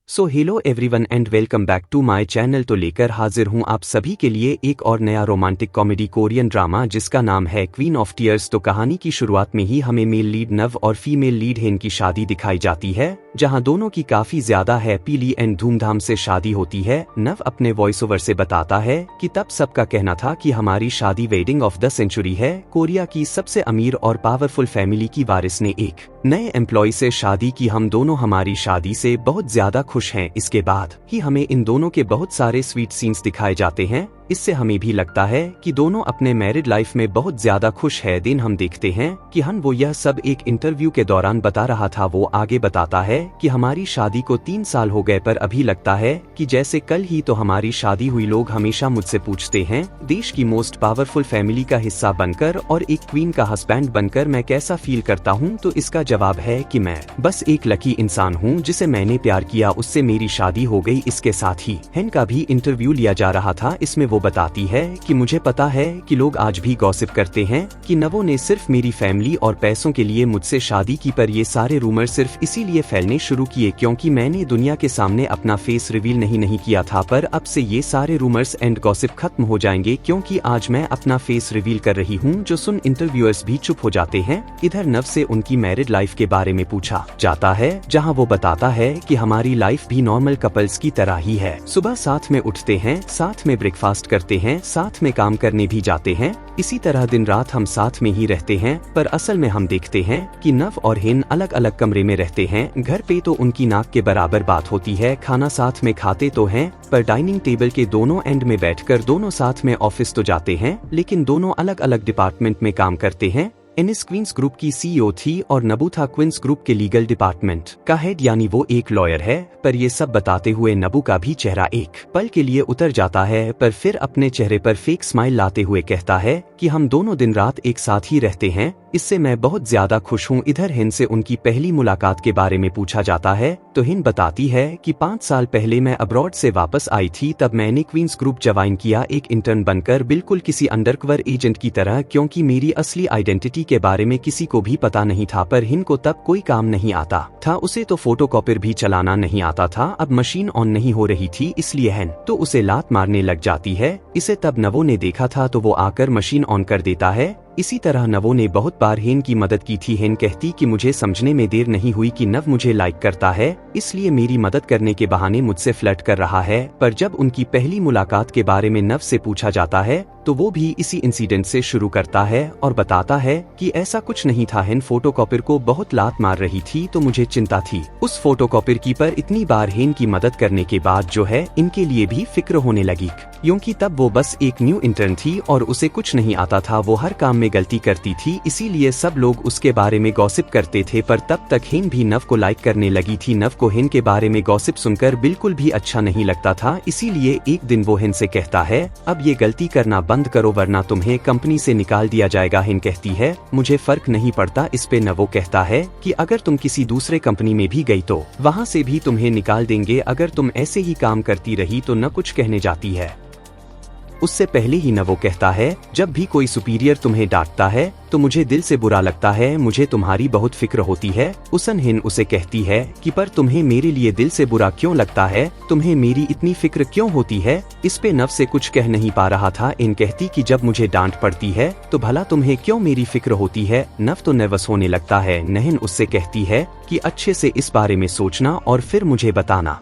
So hello everyone and welcome back to my channel. तो लेकर हाजिर हूं आप सभी के लिए एक और नया रोमांटिक कॉमेडी कोरियन ड्रामा जिसका नाम है क्वीन ऑफ टीयर्स। तो कहानी की शुरुआत में ही हमें मेल लीड नव और फीमेल लीड हेन की शादी दिखाई जाती है, जहां दोनों की काफी ज्यादा हैप्पीली एंड धूमधाम से शादी होती है। नव अपने वॉइस ओवर से बताता है कि तब सबका कहना था कि हमारी शादी वेडिंग ऑफ द सेंचुरी है। कोरिया की सबसे अमीर और पावरफुल फैमिली की वारिस ने एक नए एम्प्लॉय से शादी की। हम दोनों हमारी शादी से बहुत ज्यादा खुश हैं। इसके बाद ही हमें इन दोनों के बहुत सारे स्वीट सीन्स दिखाए जाते हैं। इससे हमें भी लगता है कि दोनों अपने मैरिड लाइफ में बहुत ज्यादा खुश है। दिन हम देखते हैं कि हन वो यह सब एक इंटरव्यू के दौरान बता रहा था। वो आगे बताता है कि हमारी शादी को 3 साल हो गए पर अभी लगता है कि जैसे कल ही तो हमारी शादी हुई। लोग हमेशा मुझसे पूछते हैं देश की मोस्ट पावरफुल फैमिली का हिस्सा बनकर और एक क्वीन का हस्बैंड बनकर मैं कैसा फील करता हूँ। तो इसका जवाब है कि मैं बस एक लकी इंसान हूँ जिसे मैंने प्यार किया, उससे मेरी शादी हो गई। इसके साथ ही हेन का भी इंटरव्यू लिया जा रहा था। इसमें वो बताती है कि मुझे पता है कि लोग आज भी गॉसिप करते हैं कि नवो ने सिर्फ मेरी फैमिली और पैसों के लिए मुझसे शादी की, पर ये सारे रूमर सिर्फ इसीलिए फैलने शुरू किए क्योंकि मैंने दुनिया के सामने अपना फेस रिवील नहीं किया था। पर अब से ये सारे रूमर्स एंड गॉसिप खत्म हो जाएंगे क्योंकि आज मैं अपना फेस रिवील कर रही हूँ, जो सुन इंटरव्यूअर्स भी चुप हो जाते हैं। इधर नव से उनकी मैरिड लाइफ के बारे में पूछा जाता है, जहाँ वो बताता है कि हमारी लाइफ भी नॉर्मल कपल्स की तरह ही है। सुबह साथ में उठते हैं, साथ में ब्रेकफास्ट करते हैं, साथ में काम करने भी जाते हैं। इसी तरह दिन रात हम साथ में ही रहते हैं। पर असल में हम देखते हैं कि नव और हेन अलग अलग कमरे में रहते हैं। घर पे तो उनकी नाक के बराबर बात होती है, खाना साथ में खाते तो हैं, पर डाइनिंग टेबल के दोनों एंड में बैठकर दोनों साथ में ऑफिस तो जाते हैं, लेकिन दोनों अलग अलग डिपार्टमेंट में काम करते हैं। एनिस क्वींस ग्रुप की सीईओ थी और नबू था क्वींस ग्रुप के लीगल डिपार्टमेंट का हेड, यानी वो एक लॉयर है। पर ये सब बताते हुए नबू का भी चेहरा एक पल के लिए उतर जाता है, पर फिर अपने चेहरे पर फेक स्माइल लाते हुए कहता है कि हम दोनों दिन रात एक साथ ही रहते हैं, इससे मैं बहुत ज्यादा खुश हूँ। इधर हिन से उनकी पहली मुलाकात के बारे में पूछा जाता है तो हिन बताती है कि 5 साल पहले मैं अब्रॉड से वापस आई थी। तब मैंने क्वींस ग्रुप ज्वाइन किया एक इंटर्न बनकर, बिल्कुल किसी अंडरकवर एजेंट की तरह, क्योंकि मेरी असली आइडेंटिटी के बारे में किसी को भी पता नहीं था। पर हिन को तब कोई काम नहीं आता था, उसे तो फोटोकॉपियर भी चलाना नहीं आता था। अब मशीन ऑन नहीं हो रही थी, इसलिए हिन तो उसे लात मारने लग जाती है। इसे तब नवो ने देखा था तो वो आकर मशीन ऑन कर देता है। इसी तरह नवो ने बहुत बार हेन की मदद की थी। हेन कहती कि मुझे समझने में देर नहीं हुई कि नव मुझे लाइक करता है, इसलिए मेरी मदद करने के बहाने मुझसे फ्लर्ट कर रहा है। पर जब उनकी पहली मुलाकात के बारे में नव से पूछा जाता है तो वो भी इसी इंसिडेंट से शुरू करता है और बताता है कि ऐसा कुछ नहीं था। हेन फोटोकॉपियर को बहुत लात मार रही थी तो मुझे चिंता थी उस फोटोकॉपियर की, पर इतनी बार हेन की मदद करने के बाद जो है इनके लिए भी फिक्र होने लगी, क्योंकि तब वो बस एक न्यू इंटर्न थी और उसे कुछ नहीं आता था। वो हर काम में गलती करती थी, इसीलिए सब लोग उसके बारे में गॉसिप करते थे। पर तब तक हेन भी नव को लाइक करने लगी थी। नव को हेन के बारे में गॉसिप सुनकर बिल्कुल भी अच्छा नहीं लगता था, इसीलिए एक दिन वो हेन से कहता है अब ये गलती करना बंद करो वरना तुम्हें कंपनी से निकाल दिया जाएगा। हेन कहती है मुझे फर्क नहीं पड़ता। इस पे नवो कहता है कि अगर तुम किसी दूसरे कंपनी में भी गई तो वहाँ से भी तुम्हें निकाल देंगे। अगर तुम ऐसे ही काम करती रही तो न कुछ कहने जाती है। उससे पहले ही नवो कहता है जब भी कोई सुपीरियर तुम्हें डांटता है तो मुझे दिल से बुरा लगता है, मुझे तुम्हारी बहुत फिक्र होती है। उसन हिन उसे कहती है कि पर तुम्हें मेरे लिए दिल से बुरा क्यों लगता है, तुम्हें मेरी इतनी फिक्र क्यों होती है। इस पे नव से कुछ कह नहीं पा रहा था। इन कहती कि जब मुझे डांट पड़ती है तो भला तुम्हें क्यों मेरी फिक्र होती है। नव तो नर्वस होने लगता है। नहिन उससे कहती है कि अच्छे से इस बारे में सोचना और फिर मुझे बताना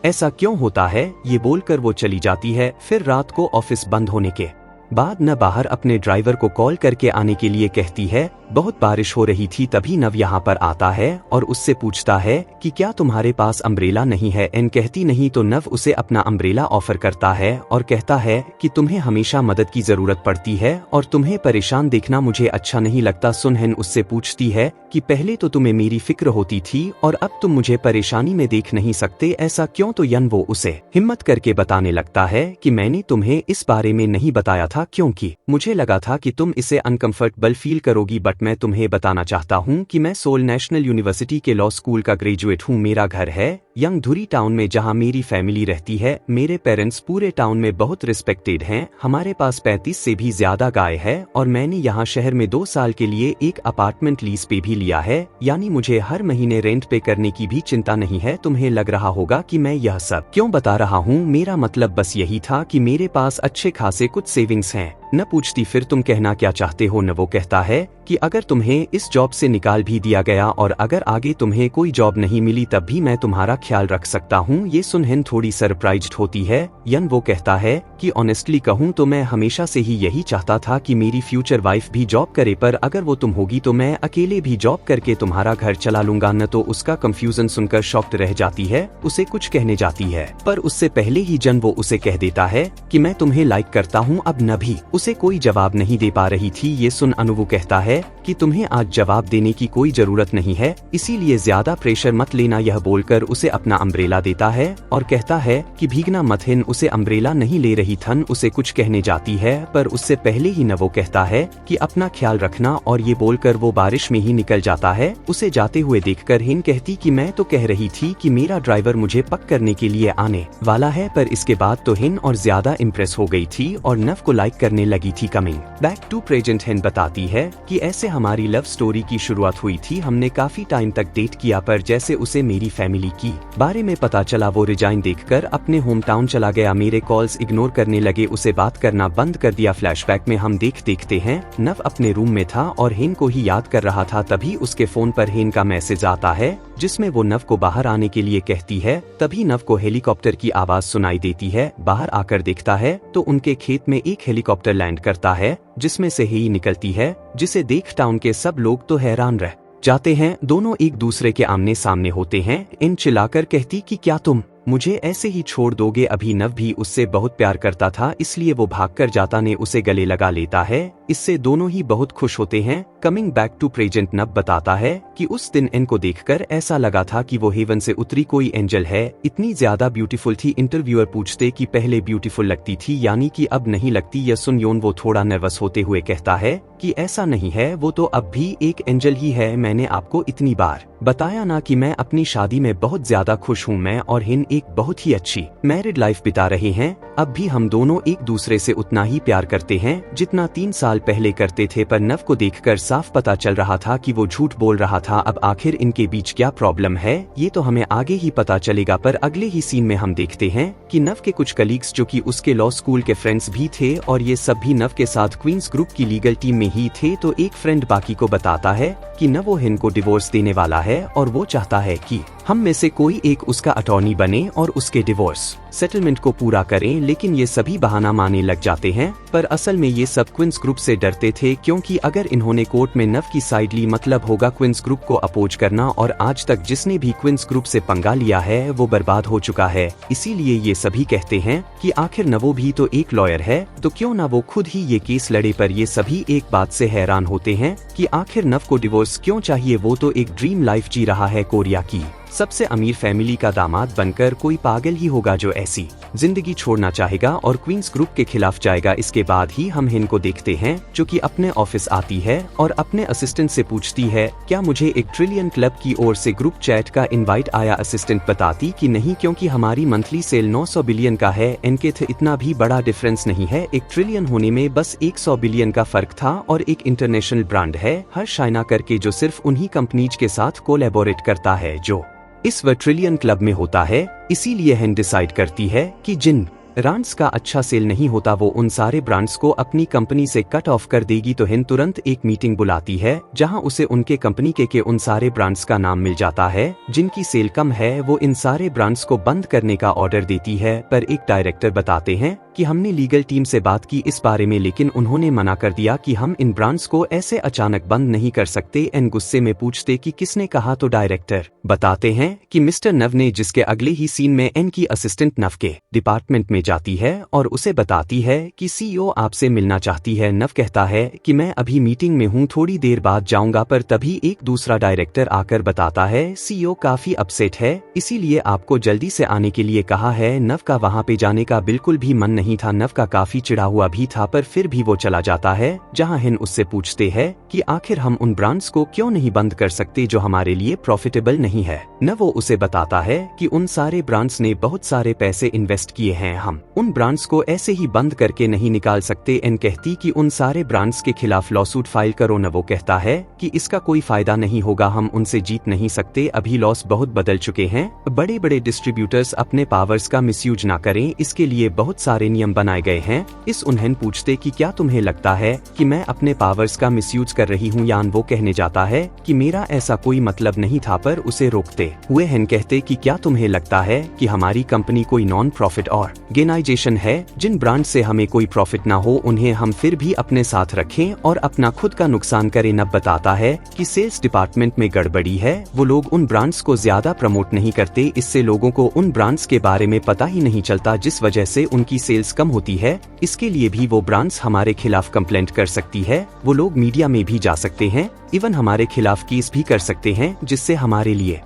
ऐसा क्यों होता है। ये बोलकर वो चली जाती है। फिर रात को ऑफिस बंद होने के बाद न बाहर अपने ड्राइवर को कॉल करके आने के लिए कहती है। बहुत बारिश हो रही थी तभी नव यहाँ पर आता है और उससे पूछता है कि क्या तुम्हारे पास अम्ब्रेला नहीं है। एन कहती नहीं तो नव उसे अपना अम्ब्रेला ऑफर करता है और कहता है कि तुम्हें हमेशा मदद की जरूरत पड़ती है और तुम्हें परेशान देखना मुझे अच्छा नहीं लगता। सुनहन उससे पूछती है कि पहले तो तुम्हें मेरी फिक्र होती थी और अब तुम मुझे परेशानी में देख नहीं सकते, ऐसा क्यों। तो यन वो उसे हिम्मत करके बताने लगता है कि मैंने तुम्हें इस बारे में नहीं बताया था क्योंकि मुझे लगा था कि तुम इसे अनकंफर्टेबल फील करोगी, बट मैं तुम्हें बताना चाहता हूँ कि मैं सोल नेशनल यूनिवर्सिटी के लॉ स्कूल का ग्रेजुएट हूँ। मेरा घर है यंग धुरी टाउन में जहां मेरी फैमिली रहती है। मेरे पेरेंट्स पूरे टाउन में बहुत रिस्पेक्टेड हैं। हमारे पास 35 से भी ज्यादा गाय है और मैंने यहाँ शहर में 2 साल के लिए एक अपार्टमेंट लीज पे भी लिया है, यानी मुझे हर महीने रेंट पे करने की भी चिंता नहीं है। तुम्हें लग रहा होगा कि मैं यह सब क्यों बता रहा हूँ, मेरा मतलब बस यही था कि मेरे पास अच्छे खासे कुछ सेविंग्स हैं। न पूछती फिर तुम कहना क्या चाहते हो। न वो कहता है कि अगर तुम्हें इस जॉब से निकाल भी दिया गया और अगर आगे तुम्हें कोई जॉब नहीं मिली तब भी मैं तुम्हारा ख्याल रख सकता हूँ। ये सुन हिन थोड़ी सरप्राइज्ड होती है। यन वो कहता है कि ऑनेस्टली कहूँ तो मैं हमेशा से ही यही चाहता था कि मेरी फ्यूचर वाइफ भी जॉब करे, पर अगर वो तुम होगी तो मैं अकेले भी जॉब करके तुम्हारा घर चला लूंगा। न तो उसका कंफ्यूजन सुनकर शॉक्ड रह जाती है, उसे कुछ कहने जाती है पर उससे पहले ही जन वो उसे कह देता है कि मैं तुम्हें लाइक करता हूँ। अब न भी उसे कोई जवाब नहीं दे पा रही थी। ये सुन अनु वो कहता है कि तुम्हें आज जवाब देने की कोई जरूरत नहीं है, इसीलिए ज्यादा प्रेशर मत लेना। यह बोलकर उसे अपना अम्ब्रेला देता है और कहता है कि भीगना मत। हिन उसे अम्ब्रेला नहीं ले रही थन उसे कुछ कहने जाती है पर उससे पहले ही न वो कहता है कि अपना ख्याल रखना और ये बोलकर वो बारिश में ही निकल जाता है। उसे जाते हुए देखकर हिन कहती कि मैं तो कह रही थी कि मेरा ड्राइवर मुझे पक करने के लिए आने वाला है, पर इसके बाद तो हिन और ज्यादा इम्प्रेस हो गई थी और नव को लाइक करने लगी थी। कमिंग बैक टू प्रेजेंट हिन बताती है कि ऐसे हमारी लव स्टोरी की शुरुआत हुई थी। हमने काफी टाइम तक डेट किया पर जैसे उसे मेरी फैमिली की बारे में पता चला वो रिजाइन देखकर अपने होम टाउन चला गया। मेरे कॉल्स इग्नोर करने लगे, उसे बात करना बंद कर दिया। फ्लैशबैक में हम देखते हैं नव अपने रूम में था और हेन को ही याद कर रहा था। तभी उसके फोन पर हेन का मैसेज आता है जिसमें वो नव को बाहर आने के लिए कहती है। तभी नव को हेलीकॉप्टर की आवाज सुनाई देती है। बाहर आकर देखता है तो उनके खेत में एक हेलीकॉप्टर लैंड करता है जिसमें से ही निकलती है, जिसे देख टाउन के सब लोग तो हैरान रह जाते हैं। दोनों एक दूसरे के आमने सामने होते हैं। इन चिल्लाकर कहती कि क्या तुम मुझे ऐसे ही छोड़ दोगे। अभी नव भी उससे बहुत प्यार करता था इसलिए वो भागकर जाता ने उसे गले लगा लेता है। इससे दोनों ही बहुत खुश होते हैं। कमिंग बैक टू प्रेजेंट नव बताता है कि उस दिन एन को देखकर ऐसा लगा था कि वो हेवन से उतरी कोई एंजल है, इतनी ज्यादा ब्यूटीफुल थी। इंटरव्यूअर पूछते कि पहले ब्यूटीफुल लगती थी यानी कि अब नहीं लगती। यह सुन योन वो थोड़ा नर्वस होते हुए कहता है कि ऐसा नहीं है, वो तो अब भी एक एंजल ही है। मैंने आपको इतनी बार बताया ना कि मैं अपनी शादी में बहुत ज्यादा खुश हूँ। मैं और हिन एक बहुत ही अच्छी मैरिड लाइफ बिता रहे हैं। अब भी हम दोनों एक दूसरे से उतना ही प्यार करते हैं जितना 3 साल पहले करते थे। पर नव को देखकर साफ पता चल रहा था कि वो झूठ बोल रहा था। अब आखिर इनके बीच क्या प्रॉब्लम है ये तो हमें आगे ही पता चलेगा। पर अगले ही सीन में हम देखते हैं कि नव के कुछ कलीग्स जो कि उसके लॉ स्कूल के फ्रेंड्स भी थे और ये सब भी नव के साथ क्वींस ग्रुप की लीगल टीम में ही थे। तो एक फ्रेंड बाकी को बताता है कि नव वो हिन को डिवोर्स देने वाला है और वो चाहता है कि हम में से कोई एक उसका अटॉर्नी बने और उसके डिवोर्स सेटलमेंट को पूरा करें। लेकिन ये सभी बहाना माने लग जाते हैं, पर असल में ये सब क्वींस ग्रुप से डरते थे क्योंकि अगर इन्होंने कोर्ट में नव की साइड ली मतलब होगा क्वींस ग्रुप को अपोज करना और आज तक जिसने भी क्वींस ग्रुप से पंगा लिया है वो बर्बाद हो चुका है। इसीलिए ये सभी कहते हैं कि आखिर नवो भी तो एक लॉयर है तो क्यों ना वो खुद ही ये केस लड़े। पर ये सभी एक बात से हैरान होते हैं कि आखिर नव को डिवोर्स क्यों चाहिए, वो तो एक ड्रीम लाइफ जी रहा है। कोरिया की सबसे अमीर फैमिली का दामाद बनकर कोई पागल ही होगा जो ऐसी जिंदगी छोड़ना चाहेगा और क्वींस ग्रुप के खिलाफ जाएगा। इसके बाद ही हम हिन को देखते हैं जो कि अपने ऑफिस आती है और अपने असिस्टेंट से पूछती है क्या मुझे एक ट्रिलियन क्लब की ओर से ग्रुप चैट का इनवाइट आया। असिस्टेंट बताती कि नहीं क्योंकि हमारी मंथली सेल 900 बिलियन का है। इनके थे इतना भी बड़ा डिफरेंस नहीं है, एक ट्रिलियन होने में बस 100 बिलियन का फर्क था। और एक इंटरनेशनल ब्रांड है हर शाइना करके जो सिर्फ उन्हीं कंपनीज के साथ कोलैबोरेट करता है जो इस ट्रिलियन क्लब में होता है। इसीलिए हिन डिसाइड करती है कि जिन ब्रांड्स का अच्छा सेल नहीं होता वो उन सारे ब्रांड्स को अपनी कंपनी से कट ऑफ कर देगी। तो हिन तुरंत एक मीटिंग बुलाती है जहां उसे उनके कंपनी के उन सारे ब्रांड्स का नाम मिल जाता है जिनकी सेल कम है। वो इन सारे ब्रांड्स को बंद करने का ऑर्डर देती है। पर एक डायरेक्टर बताते हैं कि हमने लीगल टीम से बात की इस बारे में, लेकिन उन्होंने मना कर दिया कि हम इन ब्रांड्स को ऐसे अचानक बंद नहीं कर सकते। एन गुस्से में पूछते कि किसने कहा तो डायरेक्टर बताते हैं कि मिस्टर नव ने, जिसके अगले ही सीन में एन की असिस्टेंट नव के डिपार्टमेंट में जाती है और उसे बताती है कि सीईओ आपसे मिलना चाहती है। नव कहता है कि मैं अभी मीटिंग में हूँ, थोड़ी देर बाद जाऊंगा, पर तभी एक दूसरा डायरेक्टर आकर बताता है सीईओ काफी अपसेट है, इसीलिए आपको जल्दी से आने के लिए कहा है। नव का वहाँ पे जाने का बिल्कुल भी मन नहीं था, नव का काफी चिढ़ा हुआ भी था, पर फिर भी वो चला जाता है। जहाँ हिन उससे पूछते हैं कि आखिर हम उन ब्रांड्स को क्यों नहीं बंद कर सकते जो हमारे लिए प्रॉफिटेबल नहीं है। न वो उसे बताता है कि उन सारे ब्रांड्स ने बहुत सारे पैसे इन्वेस्ट किए हैं, हम उन ब्रांड्स को ऐसे ही बंद करके नहीं निकाल सकते। एन कहती कि उन सारे ब्रांड्स के खिलाफ लॉसूट फाइल करो। न वो कहता है कि इसका कोई फायदा नहीं होगा, हम उनसे जीत नहीं सकते, अभी लॉस बहुत बदल चुके हैं। बड़े बड़े डिस्ट्रीब्यूटर्स अपने पावर्स का मिसयूज ना करें, इसके लिए बहुत सारे नियम बनाए गए हैं। इस उन्हें पूछते कि क्या तुम्हें लगता है कि मैं अपने पावर्स का मिसयूज कर रही हूँ, यान वो कहने जाता है कि मेरा ऐसा कोई मतलब नहीं था, पर उसे रोकते हुए हेन कहते कि क्या तुम्हें लगता है कि हमारी कंपनी कोई नॉन प्रॉफिट ऑर्गेनाइजेशन है, जिन ब्रांड से हमें कोई प्रॉफिट ना हो उन्हें हम फिर भी अपने साथ रखें और अपना खुद का नुकसान करें। नब बताता है कि सेल्स डिपार्टमेंट में गड़बड़ी है, वो लोग उन ब्रांड्स को ज्यादा प्रमोट नहीं करते, इससे लोगों को उन ब्रांड्स के बारे में पता ही नहीं चलता, जिस वजह से उनकी सेल्स कम होती है। इसके लिए भी वो ब्रांड्स हमारे खिलाफ कंप्लेंट कर सकती है, वो लोग मीडिया में भी जा सकते हैं, इवन हमारे खिलाफ केस भी कर सकते हैं, जिससे हमारे लिए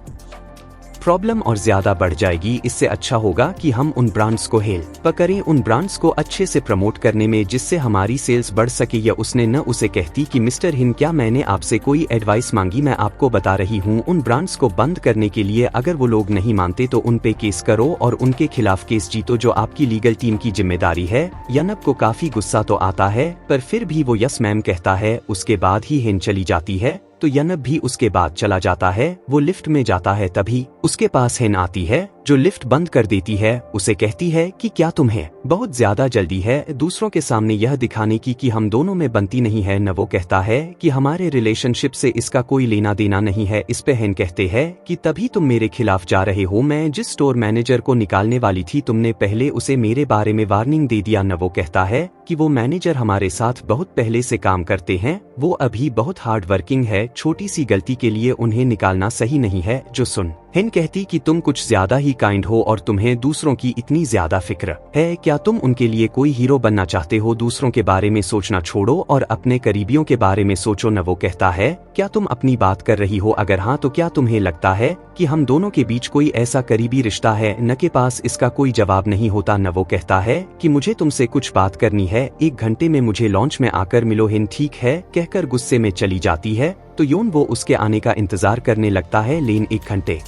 प्रॉब्लम और ज्यादा बढ़ जाएगी। इससे अच्छा होगा कि हम उन ब्रांड्स को हेल्प करें, उन ब्रांड्स को अच्छे से प्रमोट करने में, जिससे हमारी सेल्स बढ़ सके। या उसने न उसे कहती कि मिस्टर हिन, क्या मैंने आपसे कोई एडवाइस मांगी, मैं आपको बता रही हूँ उन ब्रांड्स को बंद करने के लिए, अगर वो लोग नहीं मानते तो उन पे केस करो और उनके खिलाफ केस जीतो, जो आपकी लीगल टीम की जिम्मेदारी है। यनब को काफी गुस्सा तो आता है, पर फिर भी वो यस मैम कहता है। उसके बाद ही हिन चली जाती है तो यनब भी उसके बाद चला जाता है। वो लिफ्ट में जाता है, तभी उसके पास हिन आती है जो लिफ्ट बंद कर देती है। उसे कहती है कि क्या तुम्हें बहुत ज्यादा जल्दी है दूसरों के सामने यह दिखाने की कि हम दोनों में बनती नहीं है। न वो कहता है कि हमारे रिलेशनशिप से इसका कोई लेना देना नहीं है। इस पे हिन कहते हैं कि तभी तुम मेरे खिलाफ जा रहे हो, मैं जिस स्टोर मैनेजर को निकालने वाली थी तुमने पहले उसे मेरे बारे में वार्निंग दे दिया। न वो कहता है कि वो मैनेजर हमारे साथ बहुत पहले से काम करते हैं, वो अभी बहुत हार्ड वर्किंग है, छोटी सी गलती के लिए उन्हें निकालना सही नहीं है। जो सुन हिन कहती कि तुम कुछ ज्यादा ही काइंड हो और तुम्हें दूसरों की इतनी ज्यादा फिक्र है, क्या तुम उनके लिए कोई हीरो बनना चाहते हो? दूसरों के बारे में सोचना छोड़ो और अपने करीबियों के बारे में सोचो। न वो कहता है क्या तुम अपनी बात कर रही हो, अगर हाँ तो क्या तुम्हें लगता है कि हम दोनों के बीच कोई ऐसा करीबी रिश्ता है? न के पास इसका कोई जवाब नहीं होता। न वो कहता है कि मुझे तुमसे कुछ बात करनी है, 1 घंटे में मुझे लॉन्च में आकर मिलो। हिन ठीक है कहकर गुस्से में चली जाती है तो योन वो उसके आने का इंतजार करने लगता है, लेकिन 1 घंटे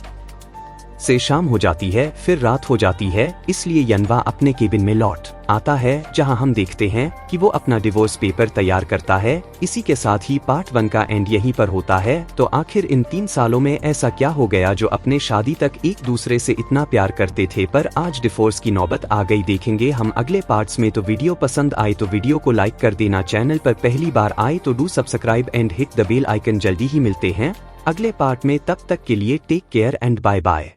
से शाम हो जाती है, फिर रात हो जाती है, इसलिए यनवा अपने केबिन में लौट आता है, जहां हम देखते हैं कि वो अपना डिवोर्स पेपर तैयार करता है। इसी के साथ ही पार्ट 1 का एंड यहीं पर होता है। तो आखिर इन 3 सालों में ऐसा क्या हो गया जो अपने शादी तक एक दूसरे से इतना प्यार करते थे, पर आज डिवोर्स की नौबत आ गई? देखेंगे हम अगले पार्ट्स में। तो वीडियो पसंद आए तो वीडियो को लाइक कर देना, चैनल पर पहली बार आए तो do subscribe and hit the bell icon. जल्दी ही मिलते हैं अगले पार्ट में, तब तक के लिए take care and bye bye.